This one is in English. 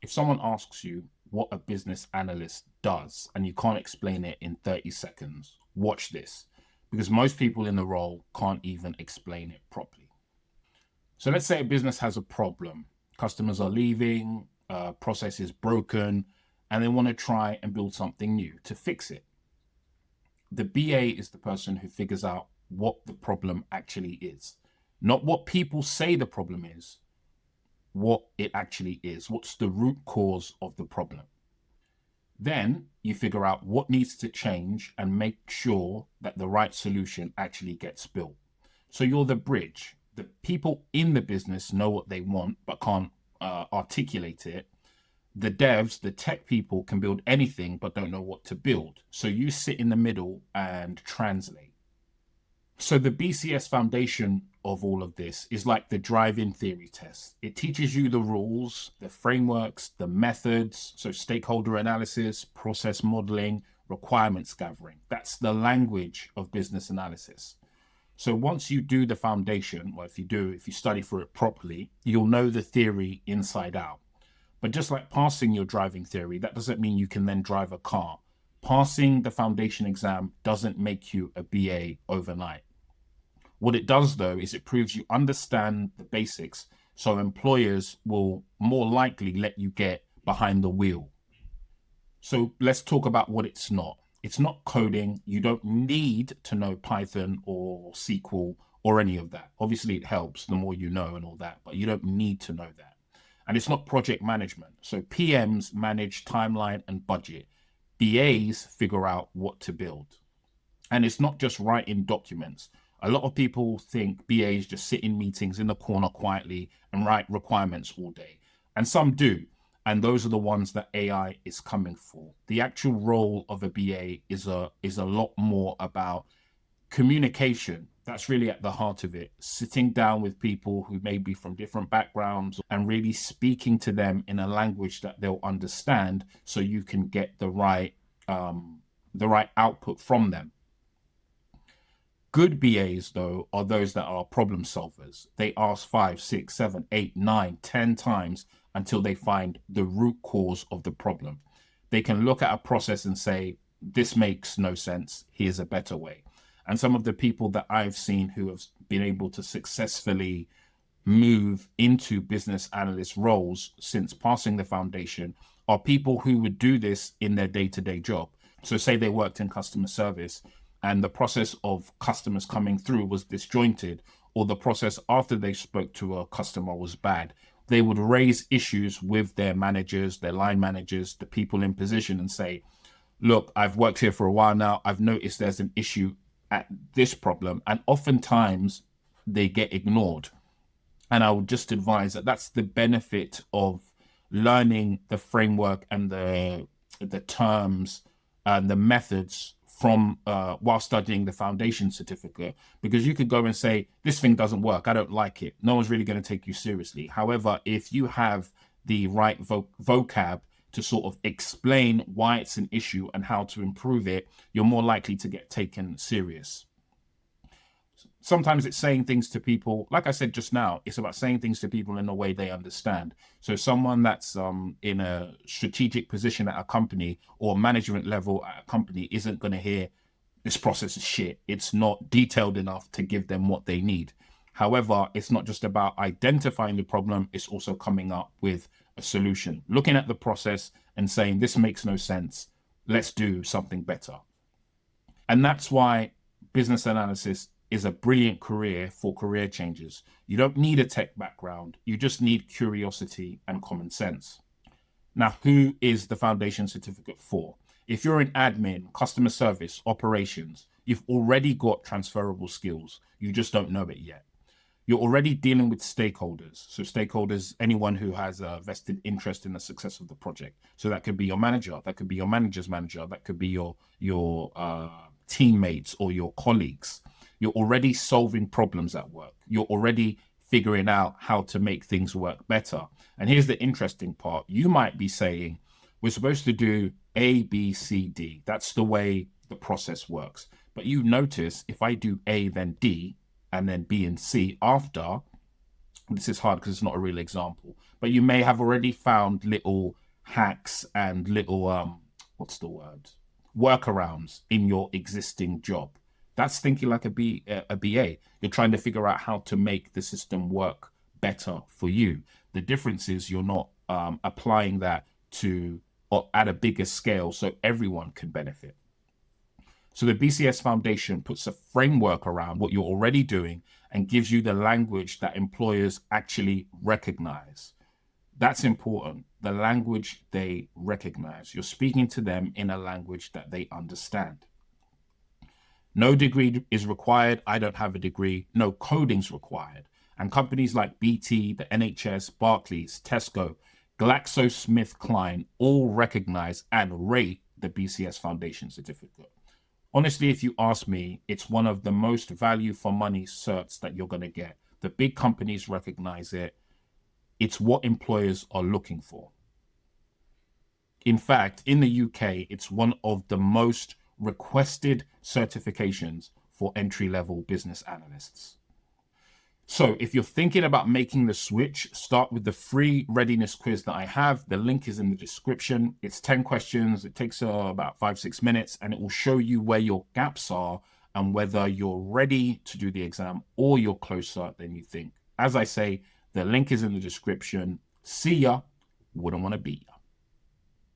if someone asks you what a business analyst does and you can't explain it in 30 seconds, watch this, because most people in the role can't even explain it properly. So let's say a business has a problem. Customers are leaving, process is broken, and they want to try and build something new to fix it. The BA is the person who figures out what the problem actually is, not what people say the problem is, what it actually is. What's the root cause of the problem? Then you figure out what needs to change and make sure that the right solution actually gets built. So you're the bridge. The people in the business know what they want but can't articulate it. The devs, the tech people, can build anything but don't know what to build. So you sit in the middle and translate. So the BCS Foundation of all of this is like the drive-in theory test. It teaches you the rules, the frameworks, the methods, so stakeholder analysis, process modeling, requirements gathering. That's the language of business analysis. So once you do the foundation, well, if you study for it properly, you'll know the theory inside out. But just like passing your driving theory, that doesn't mean you can then drive a car. Passing the foundation exam doesn't make you a BA overnight. What it does, though, is it proves you understand the basics, so employers will more likely let you get behind the wheel. So let's talk about what it's not. It's not coding. You don't need to know Python or SQL or any of that. Obviously, it helps the more you know and all that, but you don't need to know that. And it's not project management. So PMs manage timeline and budget. BAs figure out what to build. And it's not just writing documents. A lot of people think BAs just sit in meetings in the corner quietly and write requirements all day. And some do. And those are the ones that AI is coming for. The actual role of a BA is a lot more about communication. That's really at the heart of it. Sitting down with people who may be from different backgrounds and really speaking to them in a language that they'll understand, so you can get the right output from them. Good BAs, though, are those that are problem solvers. They ask 5, 6, 7, 8, 9, 10 times until they find the root cause of the problem. They can look at a process and say, this makes no sense, here's a better way. And some of the people that I've seen who have been able to successfully move into business analyst roles since passing the foundation are people who would do this in their day-to-day job. So say they worked in customer service and the process of customers coming through was disjointed, or the process after they spoke to a customer was bad. They would raise issues with their managers, their line managers, the people in position, and say, look, I've worked here for a while now. I've noticed there's an issue at this problem. And oftentimes they get ignored. And I would just advise that that's the benefit of learning the framework and the terms and the methods from while studying the foundation certificate, because you could go and say, this thing doesn't work, I don't like it. No one's really going to take you seriously. However, if you have the right vocab to sort of explain why it's an issue and how to improve it, you're more likely to get taken serious. Sometimes it's saying things to people, like I said just now, it's about saying things to people in a way they understand. So someone that's in a strategic position at a company or management level at a company isn't going to hear this process is shit. It's not detailed enough to give them what they need. However, it's not just about identifying the problem, it's also coming up with a solution, looking at the process and saying, this makes no sense, let's do something better. And that's why business analysis is a brilliant career for career changers. You don't need a tech background, you just need curiosity and common sense. Now, who is the foundation certificate for? If you're in admin, customer service, operations, you've already got transferable skills, you just don't know it yet. You're already dealing with stakeholders. So stakeholders, anyone who has a vested interest in the success of the project. So that could be your manager, that could be your manager's manager, that could be your teammates or your colleagues. You're already solving problems at work. You're already figuring out how to make things work better. And here's the interesting part. You might be saying, we're supposed to do A, B, C, D. That's the way the process works. But you notice if I do A, then D, and then B and C after, this is hard because it's not a real example, but but you may have already found little hacks and little what's the word, workarounds in your existing job. That's thinking like a BA. You're trying to figure out how to make the system work better for you. The difference is you're not applying that to or at a bigger scale so everyone can benefit. So the BCS Foundation puts a framework around what you're already doing and gives you the language that employers actually recognize. That's important. The language they recognize. You're speaking to them in a language that they understand. No degree is required. I don't have a degree. No coding's required. And companies like BT, the NHS, Barclays, Tesco, GlaxoSmithKline all recognize and rate the BCS Foundation certificate. Honestly, if you ask me, it's one of the most value for money certs that you're going to get. The big companies recognize it. It's what employers are looking for. In fact, in the UK, it's one of the most requested certifications for entry-level business analysts. So if you're thinking about making the switch, start with the free readiness quiz that I have. The link is in the description. It's 10 questions. It takes about 5-6 minutes, and it will show you where your gaps are and whether you're ready to do the exam or you're closer than you think. As I say, the link is in the description. See ya. Wouldn't want to beat ya.